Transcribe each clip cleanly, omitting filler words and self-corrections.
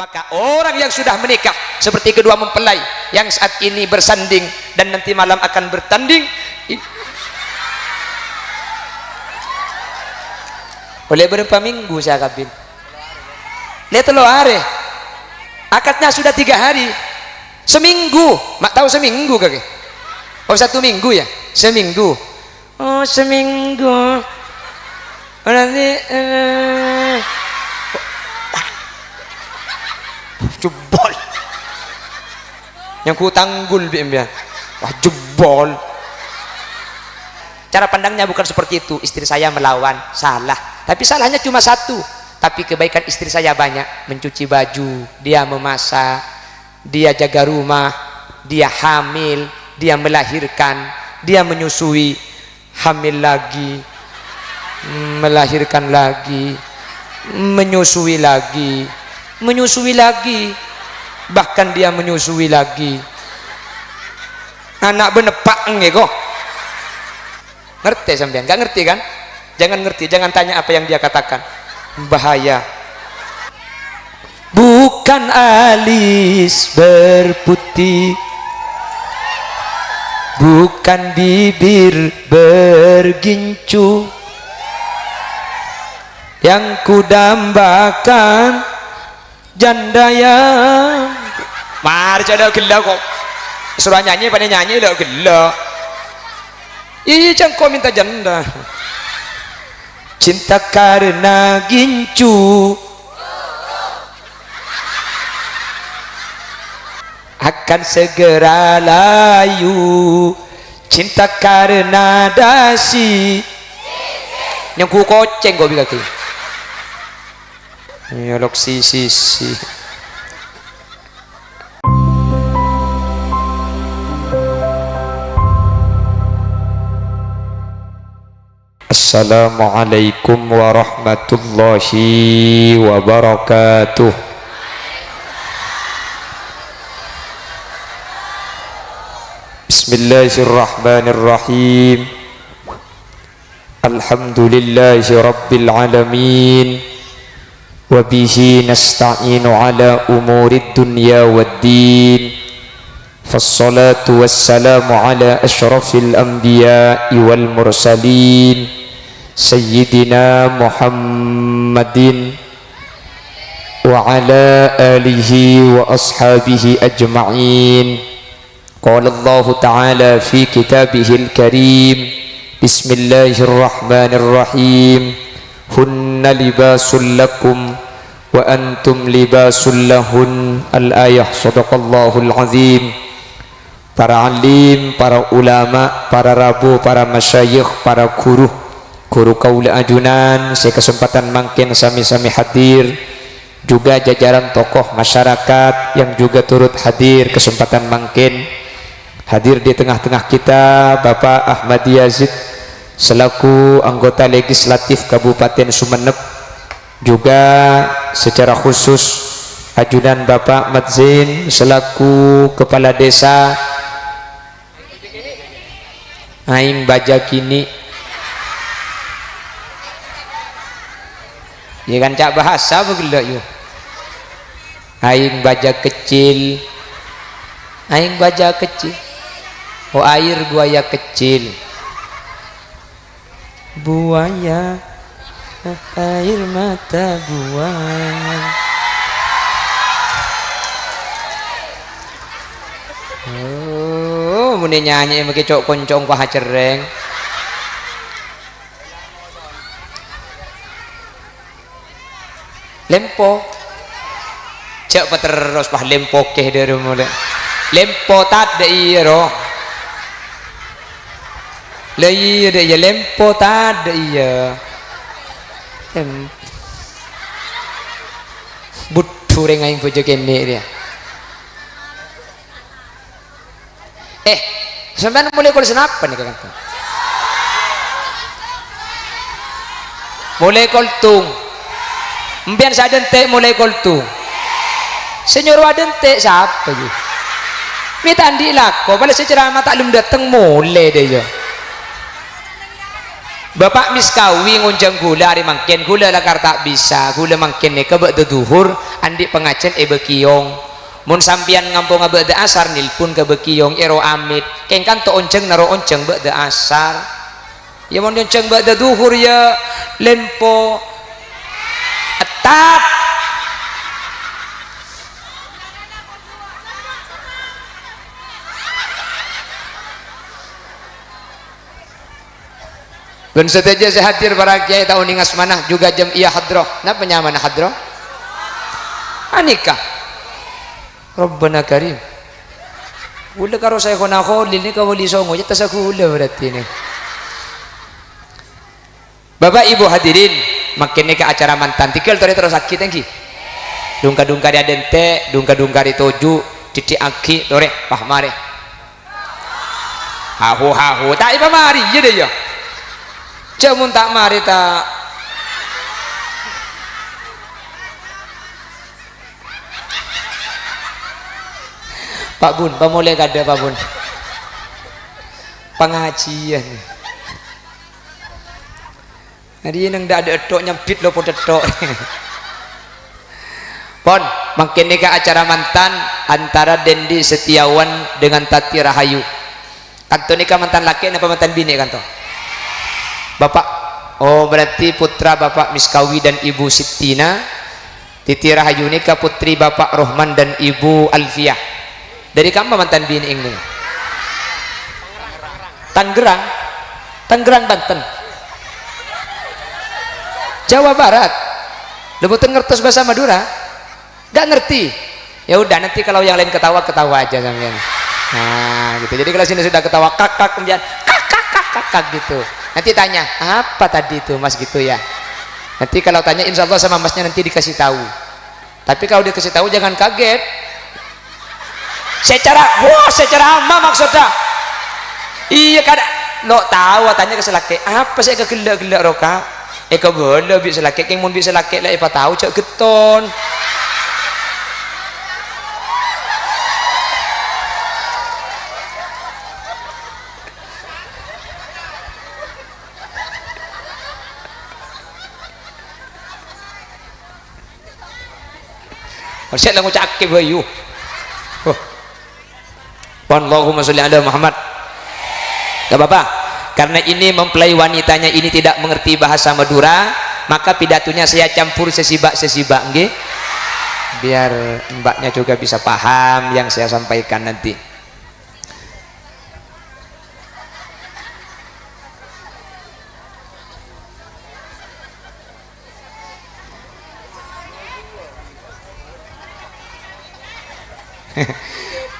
Maka orang yang sudah menikah seperti kedua mempelai yang saat ini bersanding dan nanti malam akan bertanding, oleh berapa minggu saya kawin? Lihat lo hari akadnya sudah 3 hari, seminggu, mak tahu seminggu kakek? Oh 1 minggu ya, seminggu. Oh seminggu. Nanti jebol yang ku tanggul biar wah jebol. Cara pandangnya bukan seperti itu. Istri saya melawan, salah, tapi salahnya cuma satu, tapi kebaikan istri saya banyak. Mencuci baju, dia memasak, dia jaga rumah, dia hamil, dia melahirkan, dia menyusui, hamil lagi, melahirkan lagi, menyusui lagi, menyusui lagi, bahkan dia menyusui lagi. Anak benepak ngego. Ngerti sampean? Gak ngerti kan? Jangan ngerti, jangan tanya apa yang dia katakan. Bahaya. Bukan alis berputih, bukan bibir bergincu, yang kudambakan janda yang mari coba gila kok suruh nyanyi pada nyanyi udah gila. Iya jangan kau minta janda. Cinta karena gincu akan segera layu, cinta karena dasi yang ku koceng kau bilang tuh. Ya lok si. Assalamualaikum warahmatullahi wabarakatuh. Bismillahirrahmanirrahim. Alhamdulillahi rabbil alamin. Wabihi nasta'inu ala umurid dunya waddin. Fassalatu wassalamu ala ashrafil anbiya'i wal mursalin Sayyidina Muhammadin wa ala alihi wa ashabihi ajma'in. Qala Allah ta'ala fi kitabihil karim. Bismillahirrahmanirrahim. Hunna libasul lakum wa antum libasul lahun. Al-ayah. Sadaqallahul azim. Para alim, para ulama, para rabu, para masyayikh, para guru kaula ajunan, saya kesempatan mangkin sami-sami hadir, juga jajaran tokoh masyarakat yang juga turut hadir kesempatan mangkin hadir di tengah-tengah kita, Bapak Ahmad Yazid selaku anggota legislatif Kabupaten Sumeneb, juga secara khusus ajunan Bapak Madzin selaku kepala desa Aing Baja Kini. Ya kan cak bahasa begitu yuk. Aing baja kecil, aing baja kecil, oh air buaya kecil, buaya air mata buaya. Oh muni nyanyi make cok koncong paha cereng. Lempo cek terus pah lempo keh dari mulai lempo tad de iya lagi de ya lempo tad de iya butuh rengaing bojo kene dia sampean mulai kol senapan nih kan mulai kol tung mbian sadente mulai koltu senyor wadente siapa you minta andi lako bala secerama tak lum dateng mulai deh yo Bapak miskawi ngunjang gula hari mangken gula lakar tak bisa gula mangken ne kebek duhur andi pengajian bekiyong mun sampian ngampung bek de asar nilpun ke bekiyong ero amit kengkan to onceng naro onceng bek de asar ya mun onceng bek de duhur ya lempo etap dan saja saya hadir para kiai tahun ingas mana juga jam iya hadroh napa nyaman hadroh anikah Rabbana Karim ula karo saya kona kholil ni kawali songo jata sa kula berarti ni Bapak Ibu hadirin makin ni ke acara mantan tikal tadi terus sakit engki dungka-dungka dia dente dungka-dungka di toju titik aki tore pahmare hahu tak ipa mari je deh ya jamun tak mari tak Pak Bun, pemulai kada Pak Bun pengajian hari ini ndak ada etok nyempit lo pun etok pon makin ni ke acara mantan antara Dendi Setiawan dengan Tati Rahayu kanto nikah mantan laki apa mantan bini kanto Bapak oh berarti putra Bapak Miskawi dan Ibu Sitina Titi Rahayu nikah putri Bapak Rohman dan Ibu Alfiah dari kamu mantan bini ini Tangerang Banten Jawa Barat lebutan ngertos bahasa Madura gak ngerti ya udah nanti kalau yang lain ketawa aja sampean nah gitu jadi kalau sini sudah ketawa kakak kemudian kakak gitu nanti tanya apa tadi itu mas gitu ya nanti kalau tanya insya Allah sama masnya nanti dikasih tahu tapi kalau dikasih tahu jangan kaget secara ama maksudnya iya kada lo tahu tanya ke selaki apa saya kegelak-gelak roka kebala bisa selaki yang mau bisa laki lah apa tahu cak geton Harusnya lah ngucap ke bayu. Allahumma sholli ala Muhammad. Gak apa-apa. Karena ini mempelai wanitanya ini tidak mengerti bahasa Madura, maka pidatonya saya campur sesibak-sesibak nggih. Biar mbaknya juga bisa paham yang saya sampaikan nanti.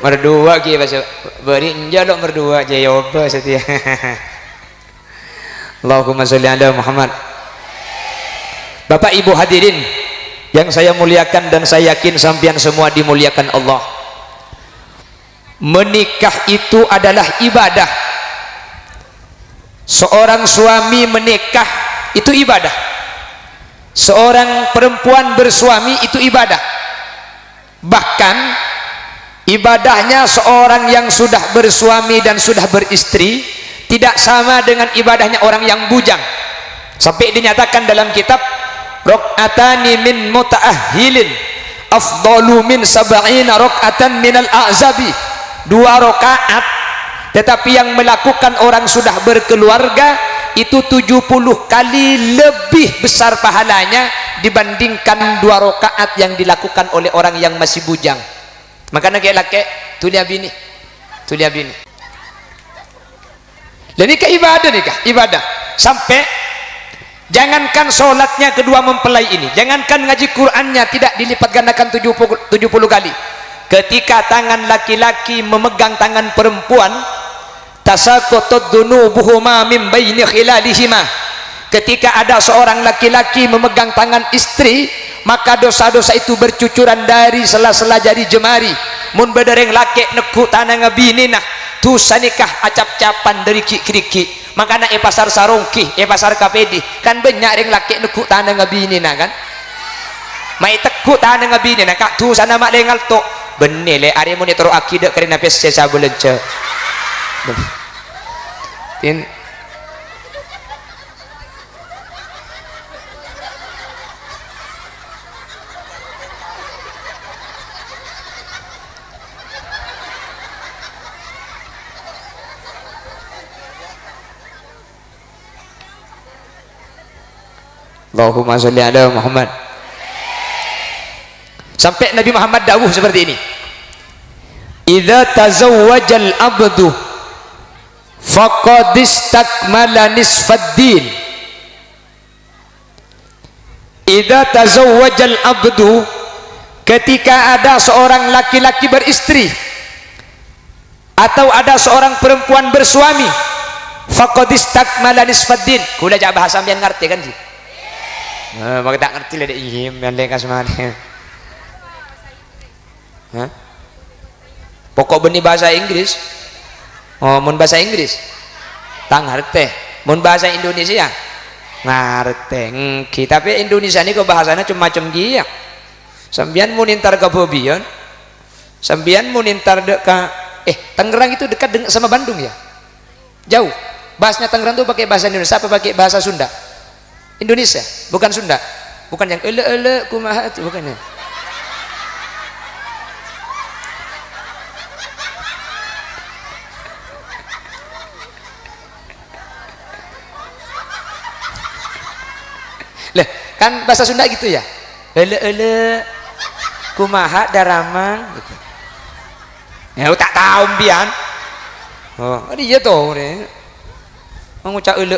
Merdua ki bahasa beri njaluk merdua jayoba setia. Allahumma sholli ala Muhammad. Bapak Ibu hadirin yang saya muliakan dan saya yakin sampean semua dimuliakan Allah. Menikah itu adalah ibadah. Seorang suami menikah itu ibadah. Seorang perempuan bersuami itu ibadah. Bahkan ibadahnya seorang yang sudah bersuami dan sudah beristri tidak sama dengan ibadahnya orang yang bujang. Sampai dinyatakan dalam kitab raq'atani min muta'ahhilin afdalu min sab'ina raq'atan minal a'zabi. 2 rakaat tetapi yang melakukan orang sudah berkeluarga itu 70 kali lebih besar pahalanya dibandingkan 2 rakaat yang dilakukan oleh orang yang masih bujang. Makanya kayak laki tulia bini dan nikah ibadah sampai jangankan sholatnya kedua mempelai ini, jangankan ngaji Qur'annya tidak dilipat gandakan 70 kali. Ketika tangan laki-laki memegang tangan perempuan tasaqatat dunubuhuma min baini khilalihima, ketika ada seorang laki-laki memegang tangan istri maka dosa-dosa itu bercucuran dari sela-sela jari jemari. Mun bedereng laki neku tanah ngabinina tu sanikah acap-capan dari kiki-kiki. Makana pasar sarongki pasar kapedi kan banyak ring laki neku tanah ngabinina kan mai teku tanah ngabinina kak tu sana mak dengal to benele are mun tero akidah karena pes saya belence tin Allahumma sholli ala Muhammad. Sampai Nabi Muhammad dawuh seperti ini, idza tazawwajal abdu faqad istakmala nisfaddin. Idza tazawwajal abdu, ketika ada seorang laki-laki beristri atau ada seorang perempuan bersuami, faqad istakmala nisfaddin. Kula jak bahasa sampean ngerti kan sih? Maka tak ngerti lah dek ihim yang lek kasmane. Hah? Pokok benih bahasa Inggris. Oh, mun bahasa Inggris tak ngerti. Mun bahasa Indonesia ngerti. Tapi Indonesia ini kok bahasanya macam-macam dia. Sambian mun intar ke Bobion, sambian mun intar dekat Tangerang itu dekat dengan sama Bandung ya? Jauh. Bahasanya Tangerang itu pakai bahasa Indonesia apa pakai bahasa Sunda? Indonesia, bukan Sunda. Bukan yang ele kumaha itu bukannya. Lah, kan bahasa Sunda gitu ya. Ele kumaha daramang gitu. Ya tak tahu pian. Oh, dia tuh ni. Mengucap ele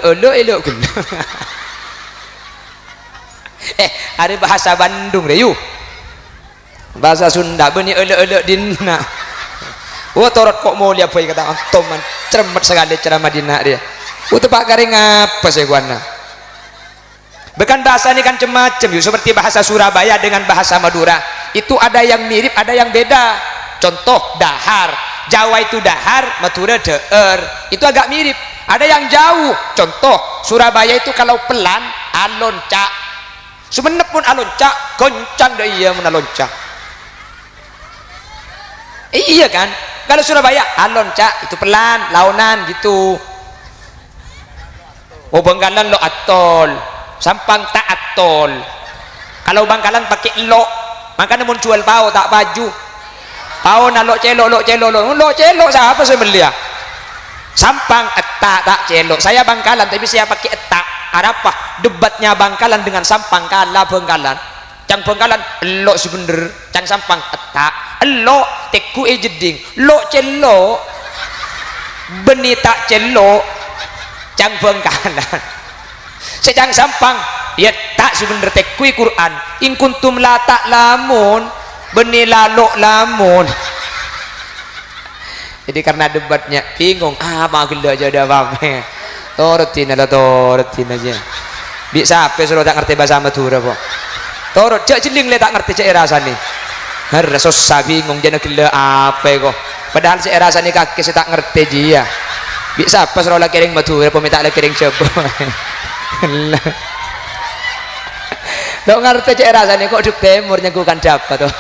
guna. Ada bahasa Bandung deh yuk. Bahasa Sunda benih ele dina. Oh torot kok mau lihat apa kata Toman cermat sekali ceramah dina dia. Itu pak karing apa sih guana? Bukan bahasa ini kan macam-macam yuk, seperti bahasa Surabaya dengan bahasa Madura. Itu ada yang mirip, ada yang beda. Contoh dahar, Jawa itu dahar, Madura deer. Itu agak mirip. Ada yang jauh. Contoh Surabaya itu kalau pelan alon cak. Semenep pun alon cak, goncang dah iya mun alon cak. Iya kan? Kalau Surabaya alon cak itu pelan, launan gitu. Oh Bangkalan lo atol, Sampang tak atol. Kalau Bangkalan pakai lo, makanya mun jual pao tak baju. Pao na lo celo siapa saya beli ya? Sampang etak tak celok. Saya Bangkalan tapi saya pakai etak. Ada apa? Debatnya Bangkalan dengan Sampang kalah Bangkalan. Cang Bangkalan lo sebener, cang Sampang etak. Lo teku jeding. Lo celo. Beni tak celo. Cang Bangkalan. Secang Sampang ya tak sebener teku Quran. In kuntum la tak lamun. Beni lalok lamun. Jadi karena debatnya bingung, magel aja ada apa? Torotin aja. Bisa apa suruh tak ngerti bahasa Madura po? Torot cak jeling le tak ngerti cak rasane. Harus susah bingung jana gila apa kok? Padahal cak rasane kaki saya tak ngerti dia. Bisa apa suruh lagi kering Madura po minta lagi kering coba. Tak ngerti cak rasane kok duk timurnya gue kan dapat tuh.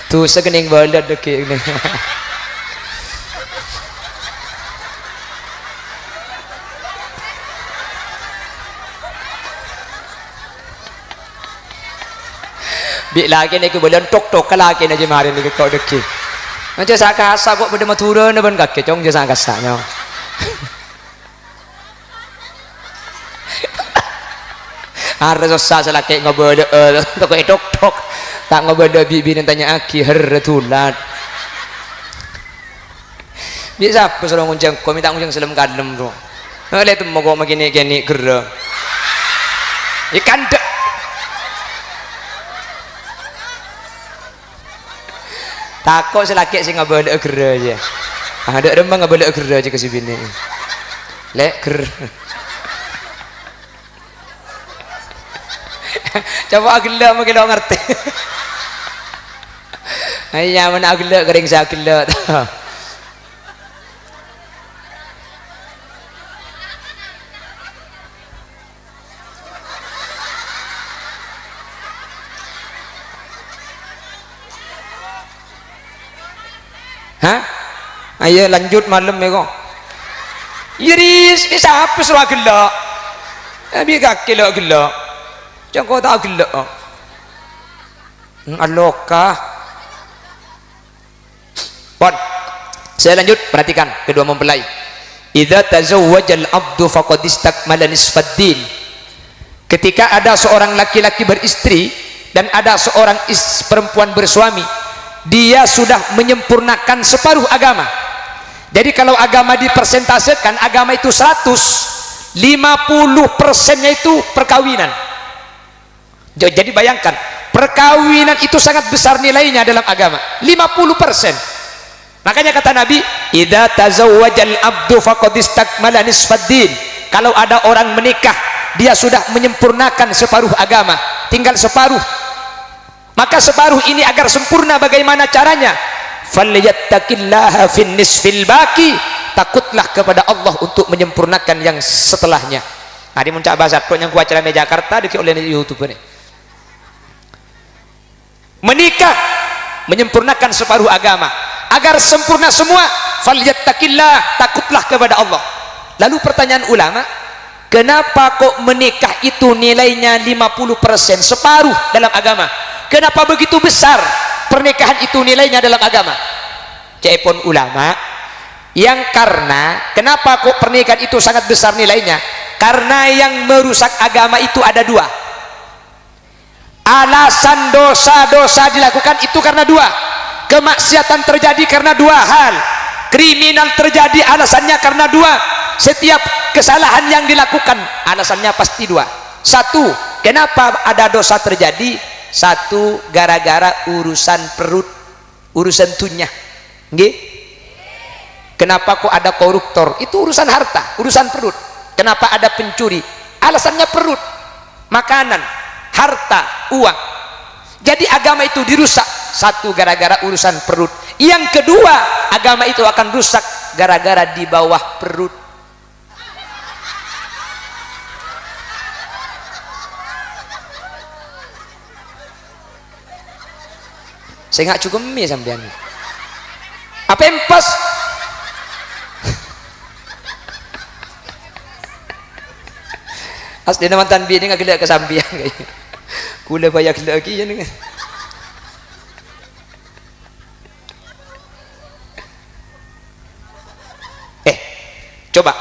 Tuh sekening bolot deki ini. Bik lagi ni ke boleh tok ke lagi ni je mari ni ke kau deki. Macam saya kasar kok pada Madura ni pun kaki cong je saya kasarnya. Harus susah selaki ngobrol tok tak ngobrol bibi ni tanya aki tulat. Bisa apa suruh nguncang kau minta nguncang selam kalem tu. Lihat tu mau kau begini gerah. Ikan dek. Takut selaki sih ngobrol gerah je. Ada remang ngobrol gerah je ke si bini. Lek gerah. Coba agak mungkin lo ngerti. Ayah mana agak kering saya agak. Hah? Ayo lanjut malam ya kok. Iris bisa apa suruh agak. Abi kaki lo agak. Jangan kau tak gelak. Alokah. Pon. Saya lanjut, perhatikan kedua mempelai. Idza tazawwajal abdu faqad istakmala nisfaddin. Ketika ada seorang laki-laki beristri dan ada seorang perempuan bersuami, dia sudah menyempurnakan separuh agama. Jadi kalau agama dipersentasekan, agama itu 100, 50%-nya itu perkawinan. Jadi bayangkan, perkawinan itu sangat besar nilainya dalam agama, 50%. Makanya kata Nabi, idza tazawwajal abdu faqad istakmala nisfaddin. Kalau ada orang menikah, dia sudah menyempurnakan separuh agama, tinggal separuh. Maka separuh ini agar sempurna bagaimana caranya? Falyattaqillaha fin nisfil baqi. Takutlah kepada Allah untuk menyempurnakan yang setelahnya. Hari muncak bahasa kok yang kuacara di Jakarta dikit oleh YouTube ini. Menikah menyempurnakan separuh agama agar sempurna semua. Falyattaqillah, takutlah kepada Allah. Lalu pertanyaan ulama, kenapa kok menikah itu nilainya 50%, separuh dalam agama? Kenapa begitu besar pernikahan itu nilainya dalam agama? Cepon ulama yang karena kenapa kok pernikahan itu sangat besar nilainya? Karena yang merusak agama itu ada dua. Alasan dosa-dosa dilakukan itu karena dua. Kemaksiatan terjadi karena dua hal. Kriminal terjadi alasannya karena dua. Setiap kesalahan yang dilakukan alasannya pasti dua. Satu, kenapa ada dosa terjadi? Satu, gara-gara urusan perut, urusan tunyah. Nggih? Kenapa kok ada koruptor? Itu urusan harta, urusan perut. Kenapa ada pencuri? Alasannya perut, makanan, harta, uang. Jadi agama itu dirusak. Satu, gara-gara urusan perut. Yang kedua, agama itu akan rusak gara-gara di bawah perut. Saya nggak cukup mie sampean. Apa yang pas? Asli nama tanbi ini nggak kelihatan kesambian kayaknya. Kula banyak lagi ya nih. Coba,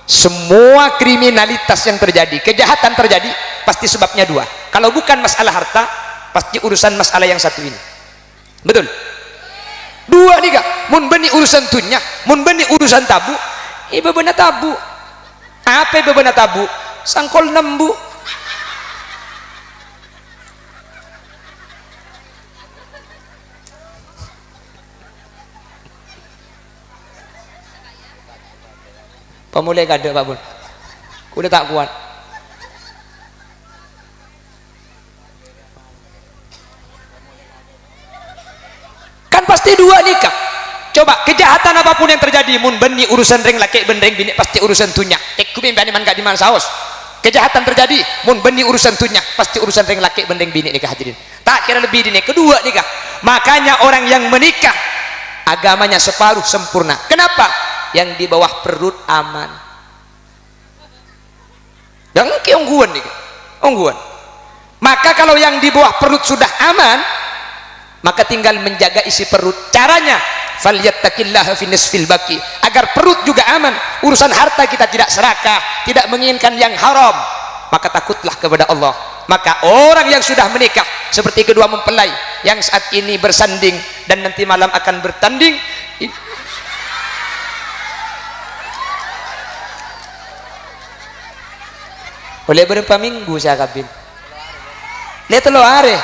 semua kriminalitas yang terjadi, kejahatan terjadi, pasti sebabnya dua. Kalau bukan masalah harta, pasti urusan masalah yang satu ini. Betul? Dua nih kak, mun beni urusan tunya, mun beni urusan tabu, ibu benar tabu. Apa ibu benar tabu? Sangkol nembu. Pemulai kada Pak Bun. Udah tak kuat. Kan pasti dua nikah. Coba kejahatan apapun yang terjadi, mun beni urusan ring laki bendeng bini pasti urusan tunya. Tek kubin bani man gak di man saos. Kejahatan terjadi, mun beni urusan tunya pasti urusan ring laki bendeng bini nikah hadirin. Tak kira lebih dini kedua nikah. Makanya orang yang menikah agamanya separuh sempurna. Kenapa? Yang di bawah perut aman. Yang ke ongguan nih, ongguan. Maka kalau yang di bawah perut sudah aman, maka tinggal menjaga isi perut. Caranya, falyattaqillaha fi nisfil baqi, agar perut juga aman. Urusan harta kita tidak serakah, tidak menginginkan yang haram. Maka takutlah kepada Allah. Maka orang yang sudah menikah seperti kedua mempelai yang saat ini bersanding dan nanti malam akan bertanding, oleh berapa minggu saya kabin lihat lo hari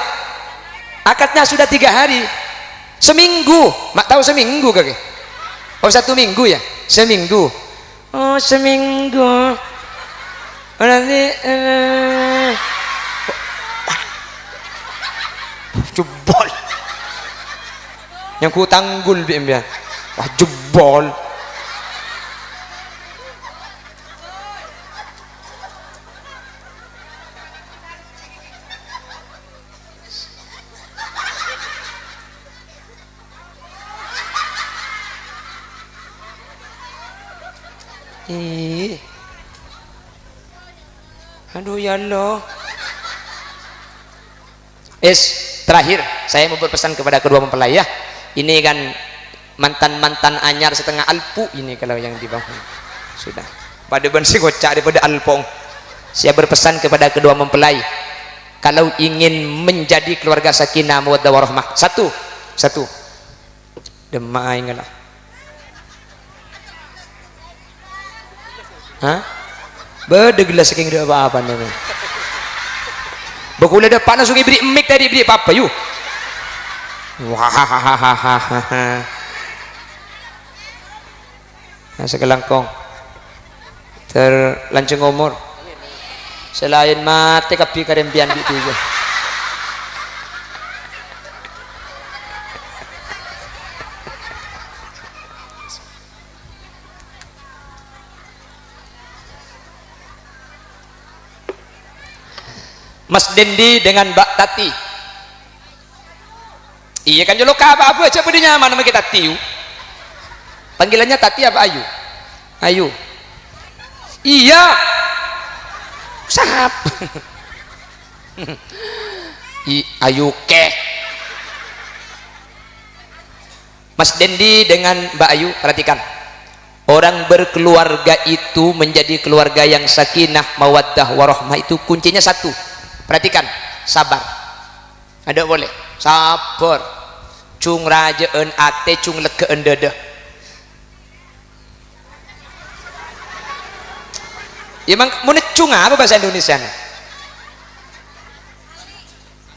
akadnya sudah 3 hari seminggu mak tahu seminggu kakek oh 1 minggu ya seminggu oh seminggu nanti jebol yang ku tanggul biar wah jebol. Aduh ya Allah. Terakhir saya mau berpesan kepada kedua mempelai ya. Ini kan mantan-mantan anyar setengah alpu ini kalau yang di bawah. Sudah. Pada bensi kocak daripada alpong. Saya berpesan kepada kedua mempelai, kalau ingin menjadi keluarga sakinah mawaddah warahmah, satu demai ngalah. Hah? Bedeglah saking dia apa-apa nih. Bakula depan langsung beri mic tadi beri apa yuk. Wah. Nah, sekelangkong terlancung umur selain mati kapi karempian di tiga. Mas Dendi dengan Mbak Tati, iya kan jolo apa aja pada nyaman nama kita Tiu, panggilannya Tati apa Ayu? Ayu. Iya sahab. Ayu ke Mas Dendi dengan Mbak Ayu, perhatikan, orang berkeluarga itu menjadi keluarga yang sakinah mawaddah warahmah itu kuncinya satu, perhatikan, sabar. Ada boleh sabar, cung rajaan ate, cung legaan dada. Ya mang mau necung apa bahasa Indonesia?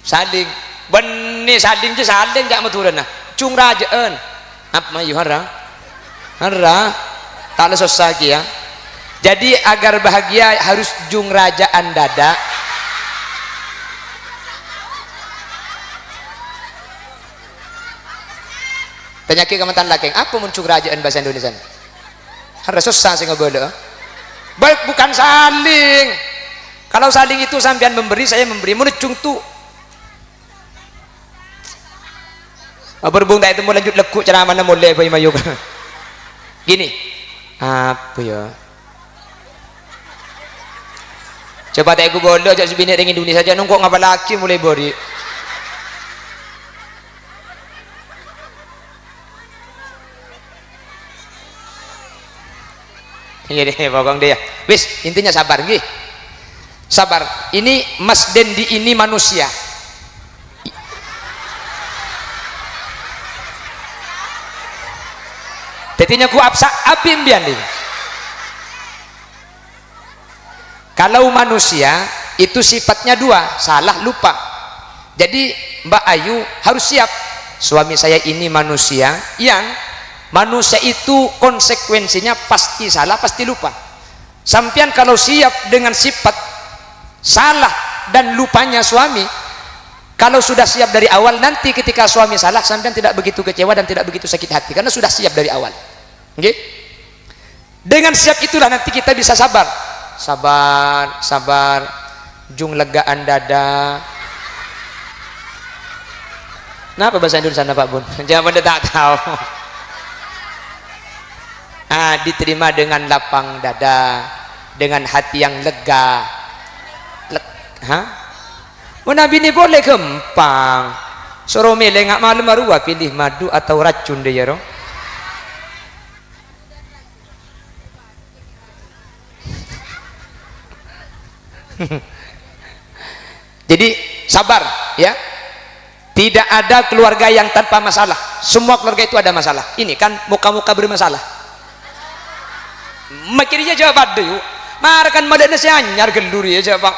Saling, benih saling je saling jak maturan nah. Cung rajaan, apa mayu hara, tak ada susah ya. Jadi agar bahagia harus jung rajaan dada. Tanya ke kementan lakeng, apa muncul rajaan bahasa Indonesia? Harus susah sih ngobrol. Baik, bukan saling. Kalau saling itu sampean memberi, saya memberi. Menecung tuh. Berbung tak itu mau lanjut lekuk cara mana mulai bayi mayuk. Gini, apa ya? Coba tak aku boleh ajak sebini dengan Indonesia saja. Nunggu ngapa laki mulai beri. Iya deh, pokoknya dia. Wis, intinya sabar, gih. Sabar. Ini Mas Dendi ini manusia. Tetinya ku absa abim bianding. Kalau manusia itu sifatnya dua, salah lupa. Jadi Mbak Ayu harus siap. Suami saya ini manusia yang manusia itu konsekuensinya pasti salah, pasti lupa. Sampian kalau siap dengan sifat salah dan lupanya suami, kalau sudah siap dari awal, nanti ketika suami salah, sampian tidak begitu kecewa dan tidak begitu sakit hati karena sudah siap dari awal. Okay? Dengan siap itulah nanti kita bisa sabar, jung legaan dada. Kenapa bahasa Indonesia Pak Bun? Jangan pada tak tahu. Diterima dengan lapang dada, dengan hati yang lega. Nabi ini boleh gempang. Suruh milih nggak malam marua, pilih madu atau racun dia roh. Jadi sabar ya. Tidak ada keluarga yang tanpa masalah. Semua keluarga itu ada masalah. Ini kan muka-muka bermasalah. Makirnya jawab dulu. Markan madana si anyar gelur ya jawab.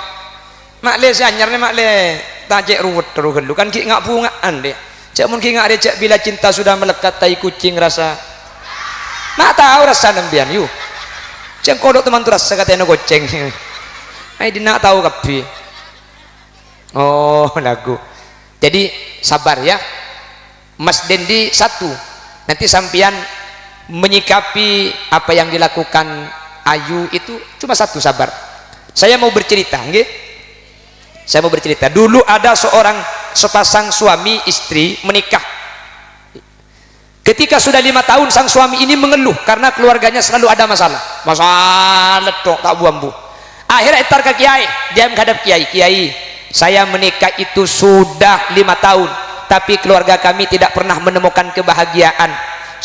Makle si anyar ni makle tajek ruwet terus gelu kan ki ngak bungaan dia. Cak mun ki ngak dia cak bila cinta sudah melekat tai kucing rasa. Nak tahu rasa nembian yu. Cak kodok teman tu rasa katanya goceng. Ai dia nak tahu kapi. Oh lagu. Jadi sabar ya. Mas Dendi satu. Nanti sampian menyikapi apa yang dilakukan Ayu itu cuma satu, sabar. Saya mau bercerita, nggih. Saya mau bercerita. Dulu ada sepasang suami istri menikah. Ketika sudah 5 tahun sang suami ini mengeluh karena keluarganya selalu ada masalah. Masalah tok tak buambu. Akhirnya entar ke kiai, dia menghadap kiai. Kiai, saya menikah itu sudah 5 tahun, tapi keluarga kami tidak pernah menemukan kebahagiaan.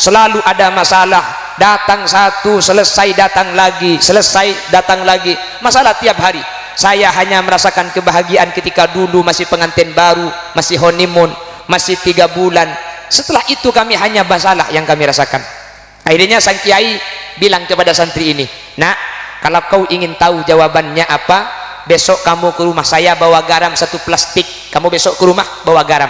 Selalu ada masalah, datang satu selesai datang lagi, selesai datang lagi, masalah tiap hari. Saya hanya merasakan kebahagiaan ketika dulu masih pengantin baru, masih honeymoon, masih 3 bulan. Setelah itu kami hanya masalah yang kami rasakan. Akhirnya sang kiai bilang kepada santri ini, nak, kalau kau ingin tahu jawabannya apa, besok kamu ke rumah saya bawa garam 1 plastik. Kamu besok ke rumah bawa garam.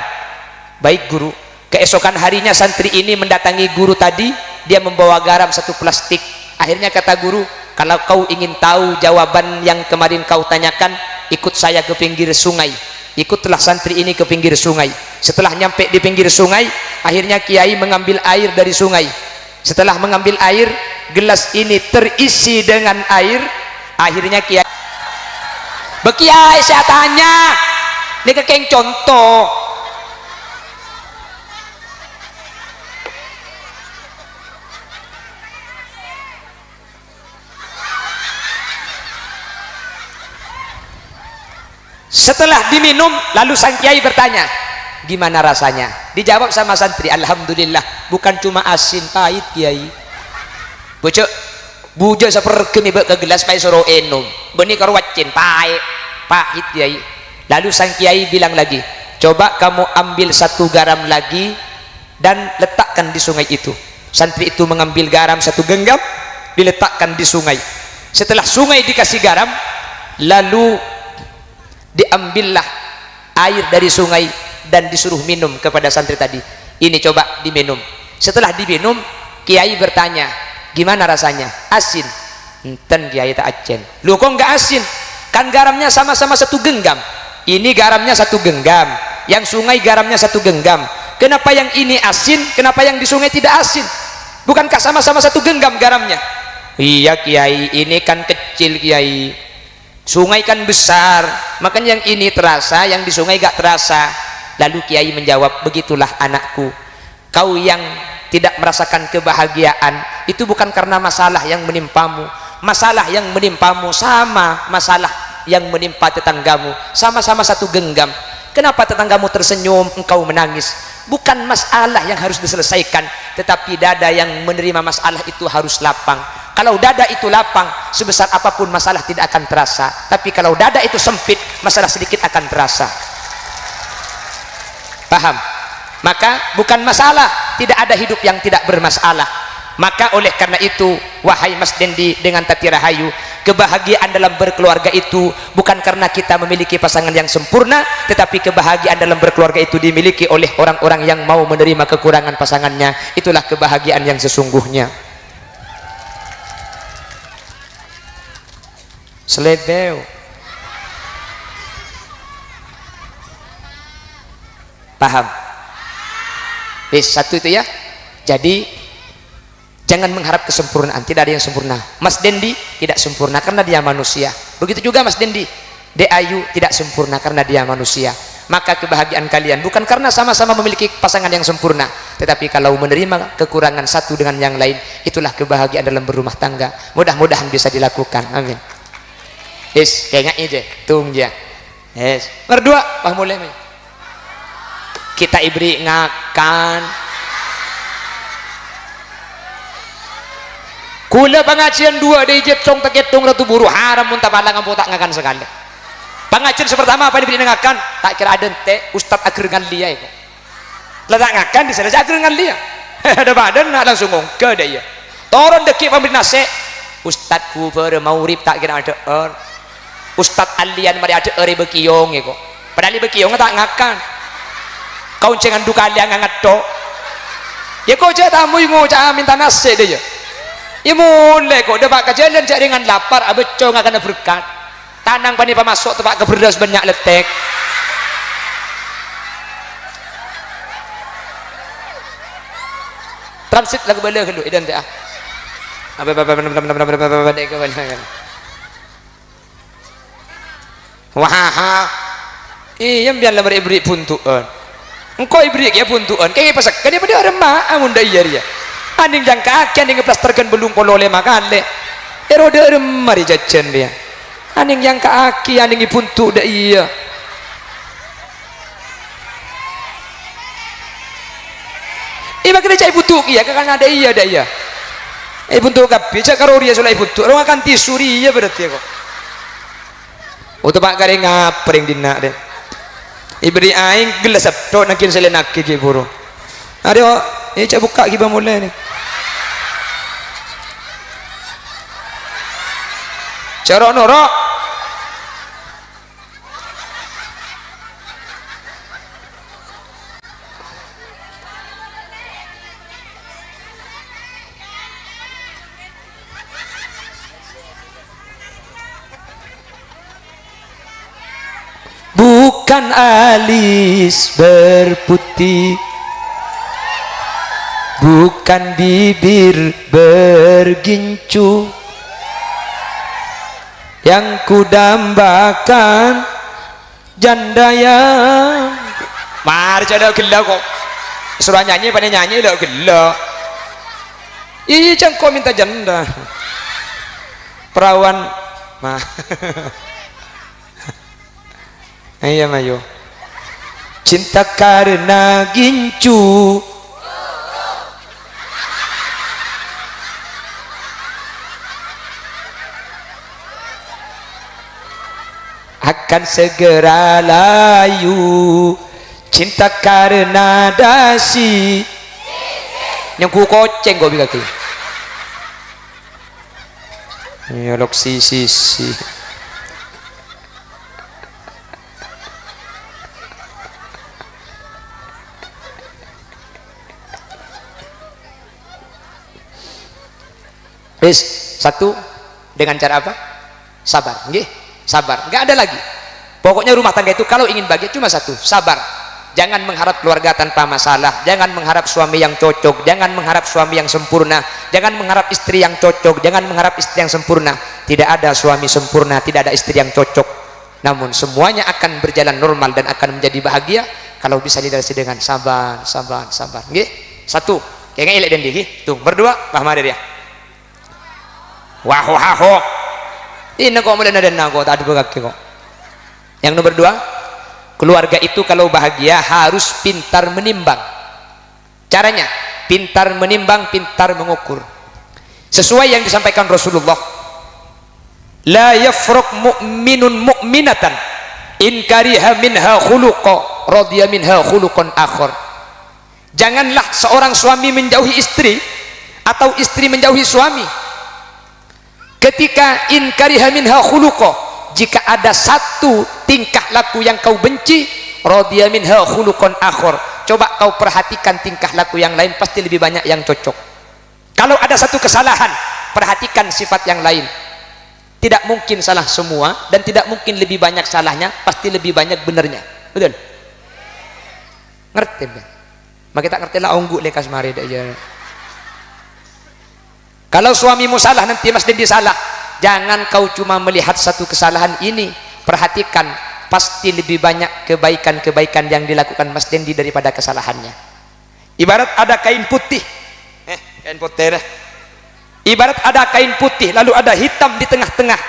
Baik guru. Keesokan harinya santri ini mendatangi guru tadi, dia membawa garam 1 plastik. Akhirnya kata guru, kalau kau ingin tahu jawaban yang kemarin kau tanyakan, ikut saya ke pinggir sungai. Ikutlah santri ini ke pinggir sungai. Setelah nyampe di pinggir sungai, akhirnya kiai mengambil air dari sungai. Setelah mengambil air, gelas ini terisi dengan air. Akhirnya kiai, bekiai saya tanya, ini kekeng contoh. Setelah diminum, lalu sang kiai bertanya, gimana rasanya? Dijawab sama santri, alhamdulillah, bukan cuma asin, pahit kiai. Bocok bujo seperti ke gelas pai suruh enum, beni karwacin pahit kiai. Lalu sang kiai bilang lagi, coba kamu ambil 1 garam lagi dan letakkan di sungai itu. Santri itu mengambil garam 1 genggam, diletakkan di sungai. Setelah sungai dikasih garam, lalu diambillah air dari sungai dan disuruh minum kepada santri tadi. Ini coba diminum. Setelah diminum, kiai bertanya, gimana rasanya? Asin. Enten kiai tak acen. Lu kok enggak asin? Kan garamnya sama-sama 1 genggam. Ini garamnya 1 genggam, yang sungai garamnya 1 genggam. Kenapa yang ini asin? Kenapa yang di sungai tidak asin? Bukankah sama-sama 1 genggam garamnya? Iya kiai, ini kan kecil kiai. Sungai kan besar, makanya yang ini terasa, yang di sungai gak terasa. Lalu kiai menjawab, begitulah anakku, kau yang tidak merasakan kebahagiaan itu bukan karena masalah yang menimpamu. Masalah yang menimpamu sama masalah yang menimpa tetanggamu, sama-sama 1 genggam. Kenapa tetanggamu tersenyum, engkau menangis? Bukan masalah yang harus diselesaikan, tetapi dada yang menerima masalah itu harus lapang. Kalau dada itu lapang, sebesar apapun masalah tidak akan terasa. Tapi kalau dada itu sempit, masalah sedikit akan terasa. Paham? Maka bukan masalah, tidak ada hidup yang tidak bermasalah. Maka oleh karena itu, wahai Mas Dendi dengan Tati Rahayu, kebahagiaan dalam berkeluarga itu bukan karena kita memiliki pasangan yang sempurna, tetapi kebahagiaan dalam berkeluarga itu dimiliki oleh orang-orang yang mau menerima kekurangan pasangannya. Itulah kebahagiaan yang sesungguhnya. Selebeu. Paham? Satu itu ya. Jadi jangan mengharap kesempurnaan, tidak ada yang sempurna. Mas Dendi tidak sempurna karena dia manusia. Begitu juga Mas Dendi, Ayu tidak sempurna karena dia manusia. Maka kebahagiaan kalian bukan karena sama-sama memiliki pasangan yang sempurna, tetapi kalau menerima kekurangan satu dengan yang lain, itulah kebahagiaan dalam berumah tangga. Mudah-mudahan bisa dilakukan. Amin. Kayaknya ide tunggu. Berdua bah mulai kita ibri ngakan kula pengajian 2 di jetong tegetung ratu buru haram muntah balang ampo tak ngakan sekali. Pengajian pertama apa diberi ngakan tak kira ada ente ustad agrengan dia itu letak ngakan di sana agrengan dia ada badan nak langsung ngongke deh ya toron deki pemberi nase ustadku bermaurib tak kira ada Ustad alian mari ada eri bekiyong ya kok. Padahal bekiyong tak ngakan. Kau jangan duka alian ngangat tok. Ya kau cak tamu ingo cak minta nasi deh ya. Ya mulai kok depak kajalan cak dengan lapar abeco ngakan berkat. Tanang pani pamasok tepak keberdas banyak letek. Transit lagu bala dulu idan teh ah. Wah, iya biar lembar ibri puntuan. Engkau ibri ya puntuan. Kayak pasak kan dia pada remah amun dah iya dia. Aning jangka akan dengan plasterkan belum polole makan le. Erode remah di jajan dia. Aning jangka aki aning puntu dah iya. Iba kena cai putuk iya kan ada iya dah iya. Puntuk kapi cak karo dia sulai putuk. Orang akan tisu iya berarti kok. Untuk pak kare ngapring dina deh. Ibri aing gelas tok nakin selenak ki buru. Ada cak buka ki mulai ni. Cara norok. Bukan alis berputih, bukan bibir bergincu, yang kudambakan janda yang mari ada gila kok suruh nyanyi pada nyanyi lo gila. Iya jangan kau minta janda perawan mah. Ayo mayo cinta karena gincu akan segera layu, cinta karena dasi yang ku koceng gue bilang tuh ya lok si Wis, satu dengan cara apa? Sabar, nggih. Sabar, nggak ada lagi. Pokoknya rumah tangga itu kalau ingin bahagia cuma satu, sabar. Jangan mengharap keluarga tanpa masalah, jangan mengharap suami yang cocok, jangan mengharap suami yang sempurna, jangan mengharap istri yang cocok, jangan mengharap istri yang sempurna. Tidak ada suami sempurna, tidak ada istri yang cocok. Namun semuanya akan berjalan normal dan akan menjadi bahagia kalau bisa didasari dengan sabar, sabar, sabar. Nggih. Satu, kayaknya elek dan nggih. Tuh, berdua, Pak Madir ya. Wahohaho ini kok mulai nada kok tak ada kok. Yang nomor dua, keluarga itu kalau bahagia harus pintar menimbang. Caranya pintar menimbang, pintar mengukur sesuai yang disampaikan Rasulullah. La yafruq mu'minun mu'minatan in kariha minha khuluqa radiya minha khuluqan akhar. Janganlah seorang suami menjauhi istri atau istri menjauhi suami ketika in kariha minha khuluqa, jika ada satu tingkah laku yang kau benci, radiya minha khuluqan akhar, coba kau perhatikan tingkah laku yang lain, pasti lebih banyak yang cocok. Kalau ada satu kesalahan, perhatikan sifat yang lain. Tidak mungkin salah semua dan tidak mungkin lebih banyak salahnya, pasti lebih banyak benernya. Betul? Ngerti kan? Maka kita ngerti lah onggu lekas mari aja. Kalau suamimu salah, nanti Mas Dendi salah, jangan kau cuma melihat satu kesalahan ini, perhatikan pasti lebih banyak kebaikan-kebaikan yang dilakukan Mas Dendi daripada kesalahannya. Ibarat ada kain putih, kain putih dah. Ibarat ada kain putih lalu ada hitam di tengah-tengah,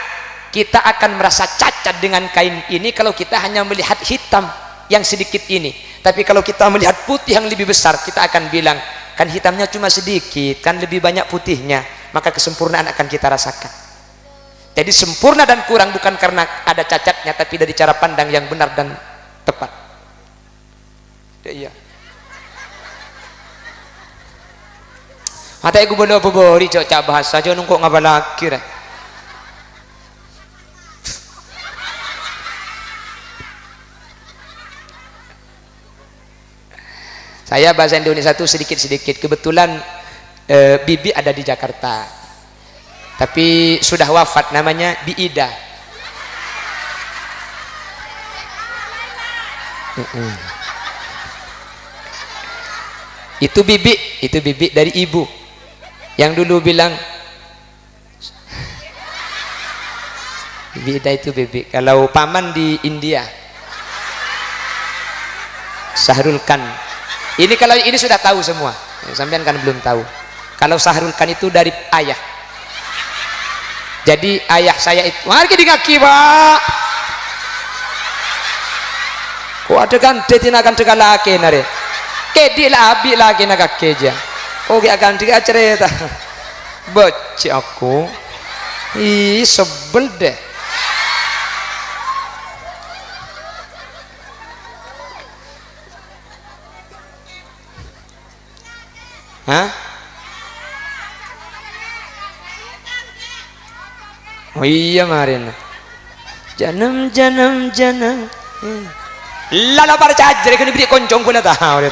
kita akan merasa cacat dengan kain ini kalau kita hanya melihat hitam yang sedikit ini. Tapi kalau kita melihat putih yang lebih besar, kita akan bilang, kan hitamnya cuma sedikit, kan lebih banyak putihnya, maka kesempurnaan akan kita rasakan. Jadi sempurna dan kurang bukan karena ada cacatnya, tapi dari cara pandang yang benar dan tepat. Iya. Mata aku boleh bobori cak bahasa aja nungkok ngapa lagi dah. Saya bahasa Indonesia itu sedikit-sedikit. Kebetulan bibi ada di Jakarta, tapi sudah wafat, namanya Bi Ida. Itu bibi dari ibu yang dulu bilang Bi Ida itu bibi. Kalau paman di India Sahrul Khan. Ini kalau ini sudah tahu semua, sampean kan belum tahu. Kalau Sahrul Khan itu dari ayah. Jadi ayah saya itu, mari di kaki pak. Kau ada kan detinakan dekat laki nare. Kedi lah abi lagi nak kaki aja. Oke akan dekat cerita. Baca aku, ih sebel deh. Hah? Oh iya marin. Janam janam janam. Lala para cajer kan diberi koncong pula tahu.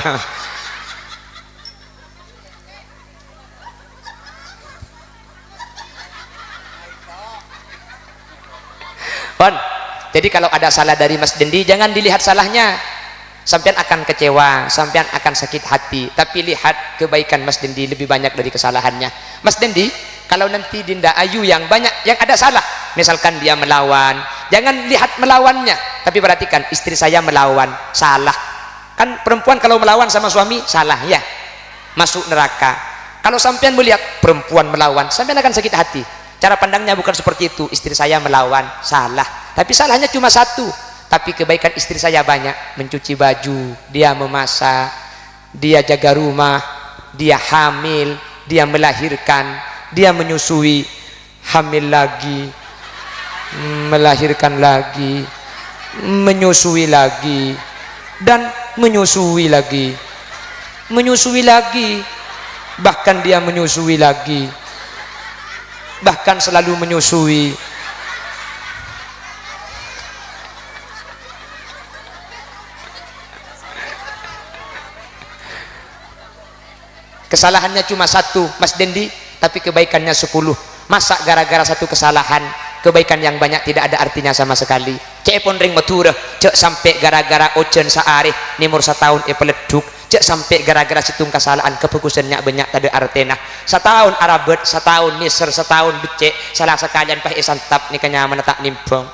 Pon. Jadi kalau ada salah dari Mas Dendi jangan dilihat salahnya. Sampean akan kecewa, sampean akan sakit hati, tapi lihat kebaikan Mas Dendi lebih banyak dari kesalahannya. Mas Dendi, kalau nanti Dinda Ayu yang banyak yang ada salah, misalkan dia melawan, jangan lihat melawannya, tapi perhatikan istri saya melawan, salah. Kan perempuan kalau melawan sama suami salah ya, masuk neraka. Kalau sampean melihat perempuan melawan, sampean akan sakit hati. Cara pandangnya bukan seperti itu, istri saya melawan, salah. Tapi salahnya cuma satu. Tapi kebaikan istri saya banyak, mencuci baju, dia memasak, dia jaga rumah, dia hamil, dia melahirkan, dia menyusui, hamil lagi, melahirkan lagi, menyusui lagi, dan menyusui lagi, menyusui lagi, bahkan dia menyusui lagi, bahkan selalu menyusui. Kesalahannya cuma satu Mas Dendi, tapi kebaikannya 10. Masa gara-gara satu kesalahan kebaikan yang banyak tidak ada artinya sama sekali. Cek pun ring matura, cek sampai gara-gara ocean saari nimur setahun peleduk, cek sampai gara-gara situng kesalahan kebagusannya banyak tadi artena. Setahun arabet, setahun miser, setahun becek, salah sekalian pah isantap nikahnya menetak nimpong.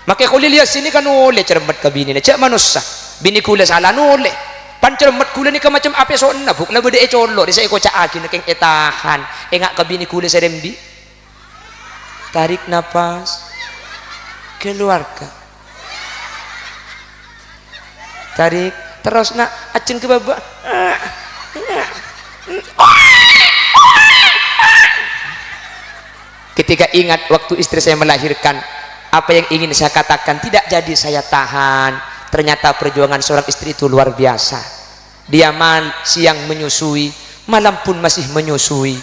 Maka kuli lihat sini kan oleh cermat ke bini, cek manusia bini kula salah oleh. Pancermat kula ni ka macam ape so nabuk na bede colo di sa iko caaki na keng etahan engak kabini kula sa rembi. Tarik napas, keluarkan, tarik terus nak acun ke bawah. Ketika ingat waktu istri saya melahirkan, apa yang ingin saya katakan tidak jadi saya tahan. Ternyata perjuangan seorang istri itu luar biasa. Dia siang menyusui, malam pun masih menyusui.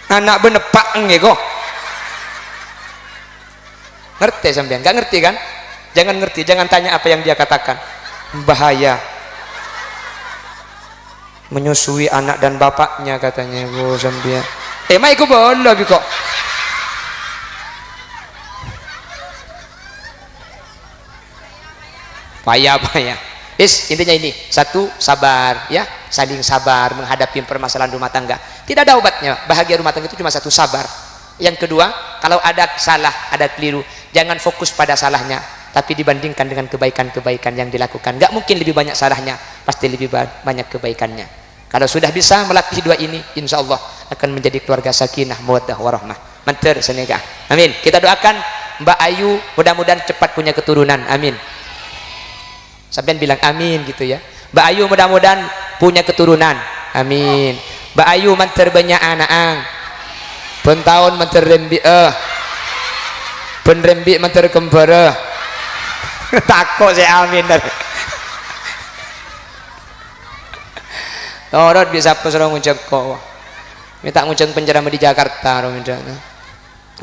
Anak benepak kok. Ngerti sampean? Gak ngerti kan? Jangan ngerti, jangan tanya apa yang dia katakan. Bahaya. Menyusui anak dan bapaknya katanya, Bu sampean. Mai ku boleh kok. Payah. Intinya ini, satu, sabar ya, saling sabar menghadapi permasalahan rumah tangga. Tidak ada obatnya, bahagia rumah tangga itu cuma satu, sabar. Yang kedua, kalau ada salah, ada keliru, jangan fokus pada salahnya, tapi dibandingkan dengan kebaikan-kebaikan yang dilakukan. Gak mungkin lebih banyak salahnya, pasti lebih banyak kebaikannya. Kalau sudah bisa melatih dua ini, insya Allah akan menjadi keluarga sakinah, mawaddah warahmah. Mantar senega. Amin. Kita doakan Mbak Ayu mudah-mudahan cepat punya keturunan. Amin. Sampai bilang amin gitu ya. Mbak Ayu mudah-mudahan punya keturunan. Amin. Mbak Ayu mantar banyak anak. Pentahun mantar rembi penrembi mantar kembara. Takut saya amin. Orang bisa apa seorang ngucap kok. Minta ngucap penceramah di Jakarta.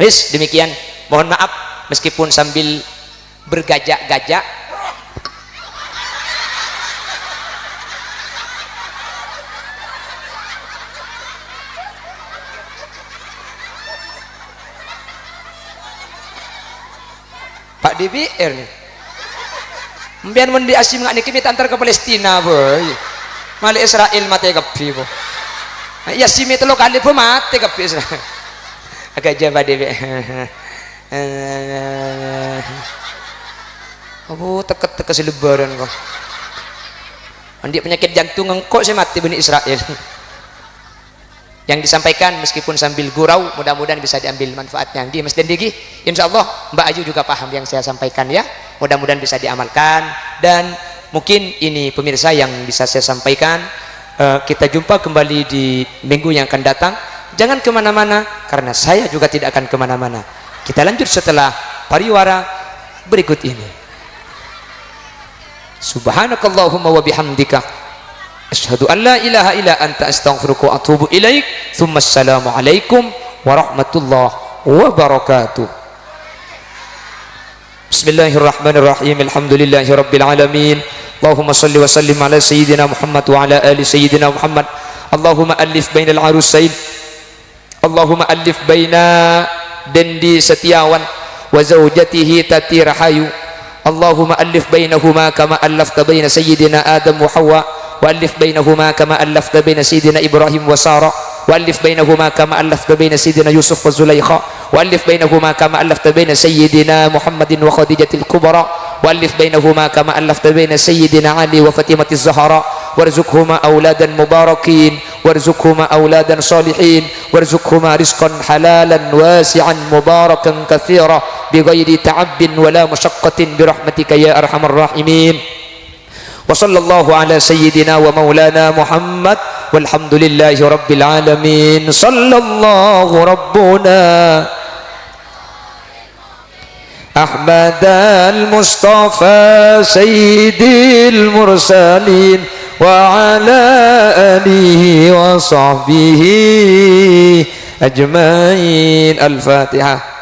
Wis demikian. Mohon maaf meskipun sambil bergajak-gajak. Pak DPR nih. Mbiar mun di asim ngak niki minta antar ke Palestina boy. Mali Israel mati kapi po. Ya simi telo kali po mati kapi Israel. Agak jaba DPR. Abu teket-teket selebaran kok. Andi penyakit jantung engkau saya mati Bani Israel. Yang disampaikan meskipun sambil gurau, mudah-mudahan bisa diambil manfaatnya. Di Mas Dendi, insya Allah Mbak Ayu juga paham yang saya sampaikan ya. Mudah-mudahan bisa diamalkan. Dan mungkin ini pemirsa yang bisa saya sampaikan. Kita jumpa kembali di minggu yang akan datang. Jangan kemana-mana, karena saya juga tidak akan kemana-mana. Kita lanjut setelah pariwara berikut ini. Subhanakallahumma wa bihamdika asyhadu an la ilaha illa anta astaghfiruka wa atubu ilaik. Tsumma assalamu alaikum warahmatullahi wabarakatuh. Bismillahirrahmanirrahim. Alhamdulillahi rabbil alamin. Allahumma salli wa sallim ala sayyidina Muhammad wa ala ali sayyidina Muhammad. Allahumma alif bainal arusain. Allahumma alif baina Dendi Setiawan wa zawjatihi Tati Rahayu. Allahumma alif bainahuma kama allafta baina sayyidina Adam wa Hawa, wa alif bainahuma kama allafta baina sayyidina Ibrahim wa Sarah, wa alif bainahuma kama allafta baina sayyidina Yusuf wa Zulaikha, wa alif bainahuma kama allafta baina sayyidina Muhammadin wa Khadijatil Kubra, wa alif bainahuma kama allafta baina sayyidina Ali wa Fatimatiz Zahra. Warzuqhuma auladan mubarakin, warzuqhuma auladan salihin, warzuqhuma rizqan halalan wasi'an mubarakan katsira bighairi ta'abbin wala masyaqqatin birahmatika ya arhamar rahimin. Wa sallallahu ala sayyidina wa maulana Muhammad walhamdulillahi rabbil alamin. Sallallahu rabbuna Ahmad al-Mustafa sayyidil mursalin wa ala alihi wa sahbihi ajmain. Al-Fatihah.